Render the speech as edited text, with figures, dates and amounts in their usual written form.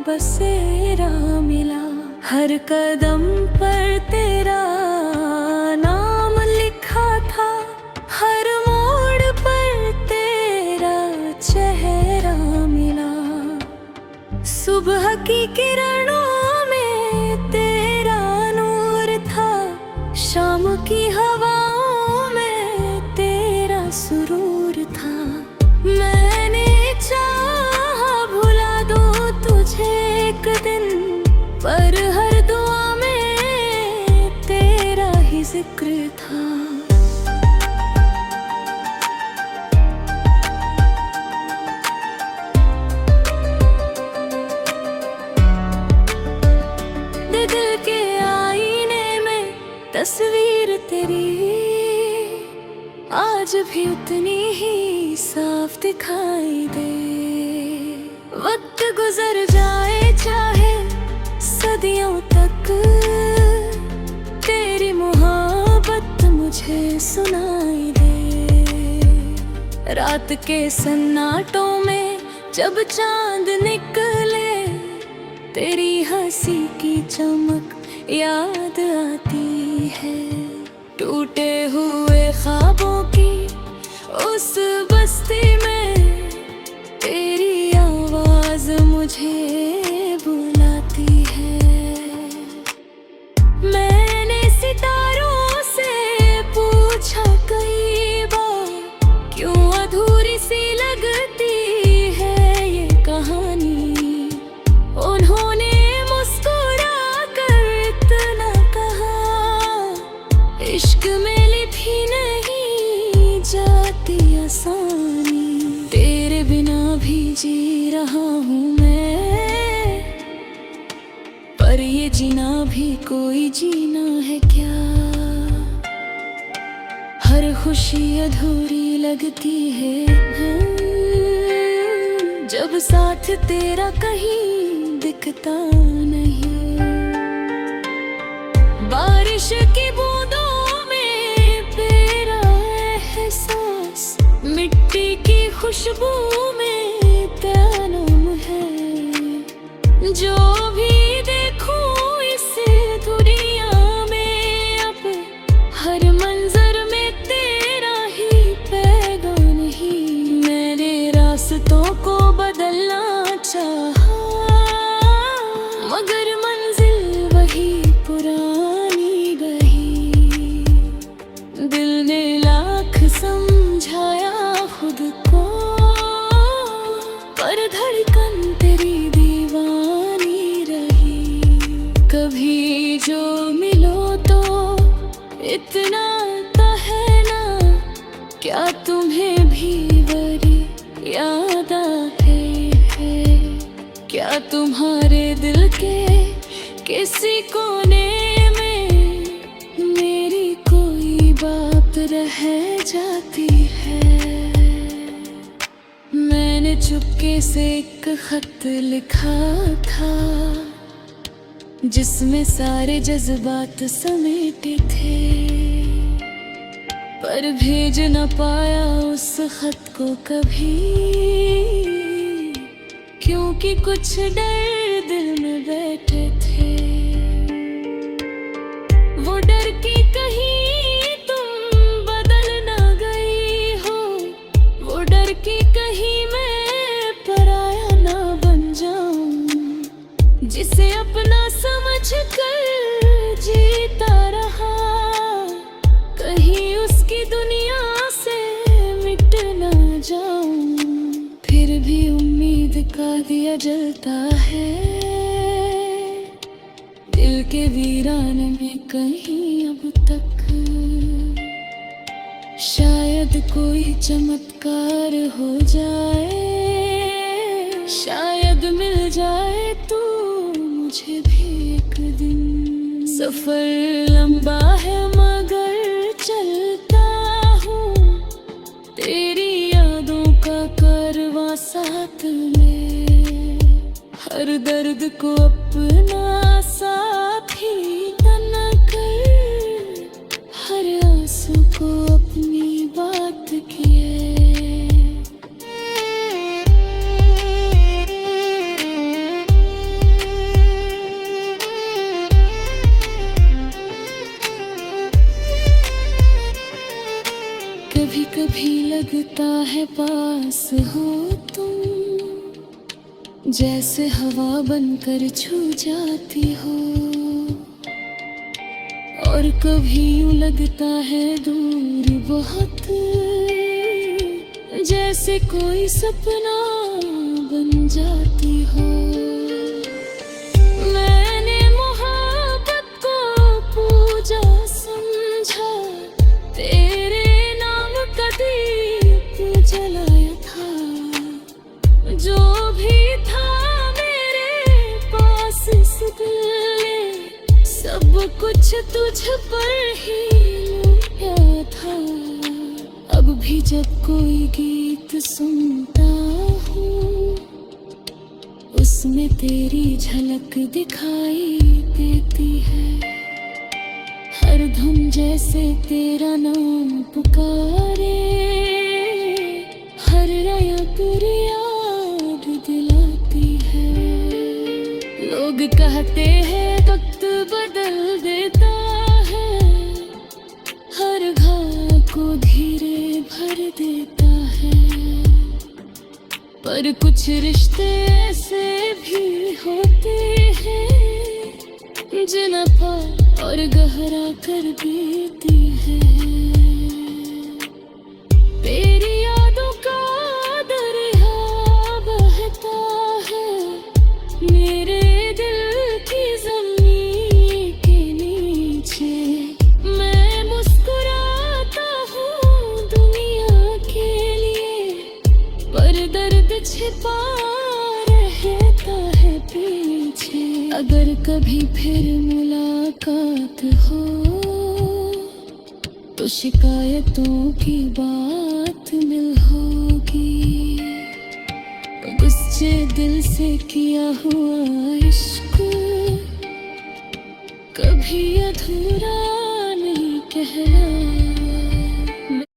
बसेरा मिला। हर कदम पर तेरा नाम लिखा था, हर मोड़ पर तेरा चेहरा मिला। सुबह की किरणों में तेरा नूर था, शाम की हवाओं में तेरा सुरूर था। मैंने चाहा भुला दूं तुझे एक दिन, पर हर दुआ में तेरा ही जिक्र था। दिल के आईने में तस्वीर तेरी आज भी उतनी ही साफ दिखाई दे। वक्त गुजर जाए चाहे सदियों तक, तेरी मोहब्बत मुझे सुनाई दे। रात के सन्नाटों में जब चांद निकले, तेरी हंसी की चमक याद आती है। टूटे हुए ख्वाबों की उस बस्ती में तेरी आवाज मुझे बुलाती है। मैंने सितारों से पूछा कई बार, क्यों अधूरी सी लगती है ये कहानी। उन्होंने मुस्कुरा कर इतना कहा, इश्क में लिखी नहीं जाती आसानी। तेरे बिना भी जी रहा हूँ मैं, पर ये जीना भी कोई जीना है क्या। हर खुशी अधूरी लगती है जब साथ तेरा कहीं दिखता नहीं। बारिश की बूंदों में तेरा एहसास, मिट्टी की खुशबू में तेरा नाम है। जो भी देखूं इस दुनिया में, अब हर मंजर में तेरा ही पैगाम ही। मैंने रास्तों को बदलना चाहा, मगर मंजिल वही पुरानी रही। दिल ने लाख समझाया खुद को, पर धड़कन तेरी दीवानी रही। कभी जो मिलो तो इतना तो है ना, क्या तुम्हें भी बड़ी याद आती है। क्या तुम्हारे दिल के किसी कोने में मेरी कोई बात रह जाती है। मैंने चुपके से एक खत लिखा था, जिसमें सारे जज्बात समेटे थे, पर भेज न पाया उस खत को कभी, क्योंकि कुछ डर दिल में बैठे थे। वो डर कि कहीं तुम बदल न गई हो, वो डर कि कहीं मैं पराया ना बन जाऊं। जिसे अपना समझ कर जीता रहा, कहीं उसकी दुनिया से मिट ना जाऊं। फिर भी उम्मीद का दिया जलता है दिल के वीरान में कहीं अब तक। शायद कोई चमत्कार हो जाए, शायद मिल जाए तू मुझे भी एक दिन। सफर लंबा है मगर चलता हूँ, तेरी यादों का कारवां साथ में। हर दर्द को अपना साथी बनकर, हर आंसू को अपनी बात किए। कभी कभी लगता है पास हो तुम, जैसे हवा बनकर छू जाती हो। और कभी यूं लगता है दूर बहुत, जैसे कोई सपना बन जाती हो। मैंने मोहब्बत को पूजा समझा, तेरे नाम का दीप जलाया था। जो भी था मेरे पास इस दिल ने, सब कुछ तुझ पर ही लुटाया था। अब भी जब कोई गीत सुनता हूँ, उसमें तेरी झलक दिखाई देती है। हर धुन जैसे तेरा नाम पुकारे, हर रयक याद दिलाती है। लोग कहते हैं वक्त बदल देता है, हर घाव को धीरे भर देता है। पर कुछ रिश्ते ऐसे भी होते हैं, जिन्हें पार और गहरा कर देती है। तेरी यादों का दरिया बहता है मेरे दिल की ज़मीन के नीचे। मैं मुस्कुराता हूँ दुनिया के लिए, पर दर्द छिपा रहता है पीछे। अगर कभी फिर मुलाकात हो, तो शिकायतों की बात मिल होगी। गुस्से दिल से किया हुआ इश्क कभी अधूरा नहीं कहलाता।